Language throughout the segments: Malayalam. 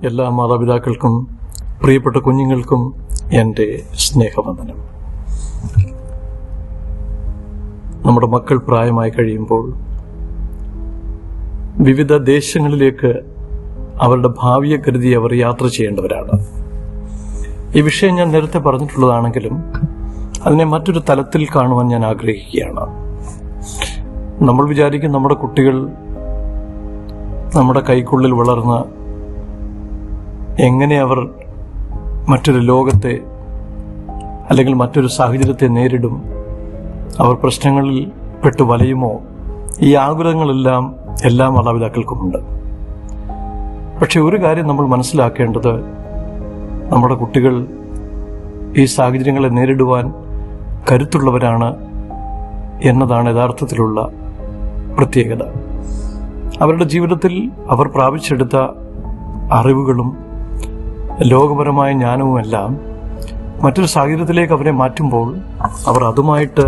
എല്ലാ മാതാപിതാക്കൾക്കും പ്രിയപ്പെട്ട കുഞ്ഞുങ്ങൾക്കും എൻ്റെ സ്നേഹവന്ദനം. നമ്മുടെ മക്കൾ പ്രായമായി കഴിയുമ്പോൾ വിവിധ ദേശങ്ങളിലേക്ക് അവരുടെ ഭാവിയെ കരുതി അവർ യാത്ര ചെയ്യേണ്ടവരാണ്. ഈ വിഷയം ഞാൻ നേരത്തെ പറഞ്ഞിട്ടുള്ളതാണെങ്കിലും അതിനെ മറ്റൊരു തലത്തിൽ കാണുവാൻ ഞാൻ ആഗ്രഹിക്കുകയാണ്. നമ്മൾ വിചാരിക്കും നമ്മുടെ കുട്ടികൾ നമ്മുടെ കൈക്കുള്ളിൽ വളർന്ന് എങ്ങനെ അവർ മറ്റൊരു ലോകത്തെ അല്ലെങ്കിൽ മറ്റൊരു സാഹചര്യത്തെ നേരിടും, അവർ പ്രശ്നങ്ങളിൽ പെട്ടു വലയുമോ, ഈ ആകുലങ്ങളെല്ലാം എല്ലാ മാതാപിതാക്കൾക്കുമുണ്ട്. പക്ഷെ ഒരു കാര്യം നമ്മൾ മനസ്സിലാക്കേണ്ടത്, നമ്മുടെ കുട്ടികൾ ഈ സാഹചര്യങ്ങളെ നേരിടുവാൻ കരുത്തുള്ളവരാണ് എന്നതാണ് യഥാർത്ഥത്തിലുള്ള പ്രത്യേകത. അവരുടെ ജീവിതത്തിൽ അവർ പ്രാപിച്ചെടുത്ത അറിവുകളും ലോകപരമായ ജ്ഞാനവുമെല്ലാം മറ്റൊരു സാഹചര്യത്തിലേക്ക് അവരെ മാറ്റുമ്പോൾ അവർ അതുമായിട്ട്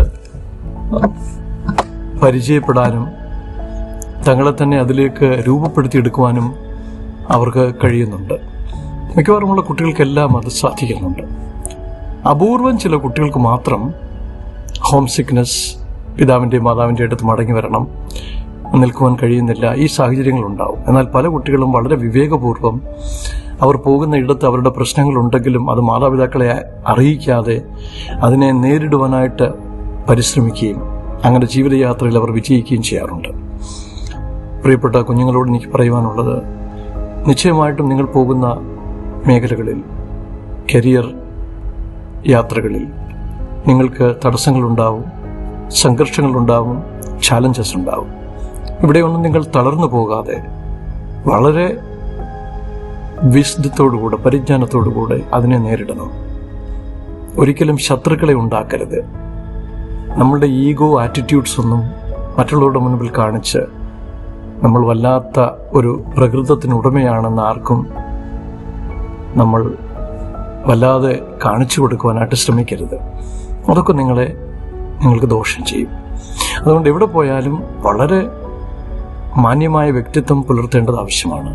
പരിചയപ്പെടാനും തങ്ങളെ തന്നെ അതിലേക്ക് രൂപപ്പെടുത്തിയെടുക്കുവാനും അവർക്ക് കഴിയുന്നുണ്ട്. മിക്കവാറുമുള്ള കുട്ടികൾക്കെല്ലാം അത് സാധിക്കുന്നുണ്ട്. അപൂർവം ചില കുട്ടികൾക്ക് മാത്രം ഹോം സിക്നെസ്, പിതാവിൻ്റെയും മാതാവിൻ്റെ അടുത്ത് മടങ്ങി വരണം, നിൽക്കുവാൻ കഴിയുന്നില്ല, ഈ സാഹചര്യങ്ങളുണ്ടാവും. എന്നാൽ പല കുട്ടികളും വളരെ വിവേകപൂർവ്വം അവർ പോകുന്ന ഇടത്ത് അവരുടെ പ്രശ്നങ്ങളുണ്ടെങ്കിലും അത് മാതാപിതാക്കളെ അറിയിക്കാതെ അതിനെ നേരിടുവാനായിട്ട് പരിശ്രമിക്കുകയും അങ്ങനെ ജീവിതയാത്രയിൽ അവർ വിജയിക്കുകയും ചെയ്യാറുണ്ട്. പ്രിയപ്പെട്ട കുഞ്ഞുങ്ങളോട് എനിക്ക് പറയുവാനുള്ളത്, നിശ്ചയമായിട്ടും നിങ്ങൾ പോകുന്ന മേഖലകളിൽ, കരിയർ യാത്രകളിൽ നിങ്ങൾക്ക് തടസ്സങ്ങളുണ്ടാവും, സംഘർഷങ്ങളുണ്ടാവും, ചാലഞ്ചസ് ഉണ്ടാവും. ഇവിടെയൊന്നും നിങ്ങൾ തളർന്നു പോകാതെ വളരെ വിശുദ്ധത്തോടുകൂടെ, പരിജ്ഞാനത്തോടുകൂടെ അതിനെ നേരിടണം. ഒരിക്കലും ശത്രുക്കളെ ഉണ്ടാക്കരുത്. നമ്മളുടെ ഈഗോ ആറ്റിറ്റ്യൂഡ്സ് ഒന്നും മറ്റുള്ളവരുടെ മുൻപിൽ കാണിച്ച് നമ്മൾ വല്ലാത്ത ഒരു പ്രകൃതത്തിന് ഉടമയാണെന്ന് ആർക്കും നമ്മൾ വല്ലാതെ കാണിച്ചു കൊടുക്കുവാനായിട്ട് ശ്രമിക്കരുത്. അതൊക്കെ നിങ്ങൾക്ക് ദോഷം ചെയ്യും. അതുകൊണ്ട് എവിടെ പോയാലും വളരെ മാന്യമായ വ്യക്തിത്വം പുലർത്തേണ്ടത് ആവശ്യമാണ്.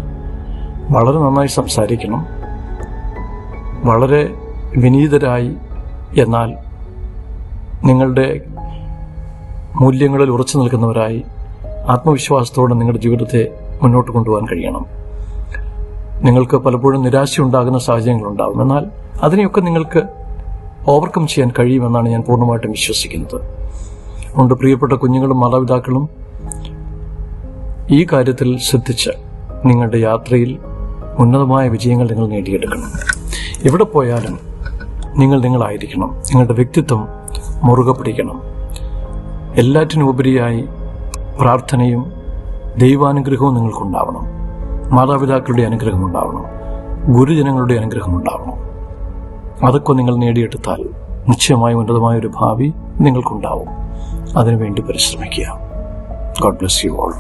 വളരെ നന്നായി സംസാരിക്കണം, വളരെ വിനീതരായി, എന്നാൽ നിങ്ങളുടെ മൂല്യങ്ങളിൽ ഉറച്ചു നിൽക്കുന്നവരായി ആത്മവിശ്വാസത്തോടെ നിങ്ങളുടെ ജീവിതത്തെ മുന്നോട്ട് കൊണ്ടുപോകാൻ കഴിയണം. നിങ്ങൾക്ക് പലപ്പോഴും നിരാശയുണ്ടാകുന്ന സാഹചര്യങ്ങളുണ്ടാകും, എന്നാൽ അതിനെയൊക്കെ നിങ്ങൾക്ക് ഓവർകം ചെയ്യാൻ കഴിയുമെന്നാണ് ഞാൻ പൂർണ്ണമായിട്ടും വിശ്വസിക്കുന്നത്. അതുകൊണ്ട് പ്രിയപ്പെട്ട കുഞ്ഞുങ്ങളും മാതാപിതാക്കളും ഈ കാര്യത്തിൽ ശ്രദ്ധിച്ച് നിങ്ങളുടെ യാത്രയിൽ ഉന്നതമായ വിജയങ്ങൾ നിങ്ങൾ നേടിയെടുക്കണം. എവിടെ പോയാലും നിങ്ങളായിരിക്കണം. നിങ്ങളുടെ വ്യക്തിത്വം മുറുകെ പിടിക്കണം. എല്ലാറ്റിനും ഉപരിയായി പ്രാർത്ഥനയും ദൈവാനുഗ്രഹവും നിങ്ങൾക്കുണ്ടാവണം. മാതാപിതാക്കളുടെ അനുഗ്രഹം ഉണ്ടാവണം, ഗുരുജനങ്ങളുടെ അനുഗ്രഹം ഉണ്ടാവണം. അതൊക്കെ നിങ്ങൾ നേടിയെടുത്താൽ നിശ്ചയമായും ഉന്നതമായ ഒരു ഭാവി നിങ്ങൾക്കുണ്ടാവും. അതിനുവേണ്ടി പരിശ്രമിക്കുക. God bless you all.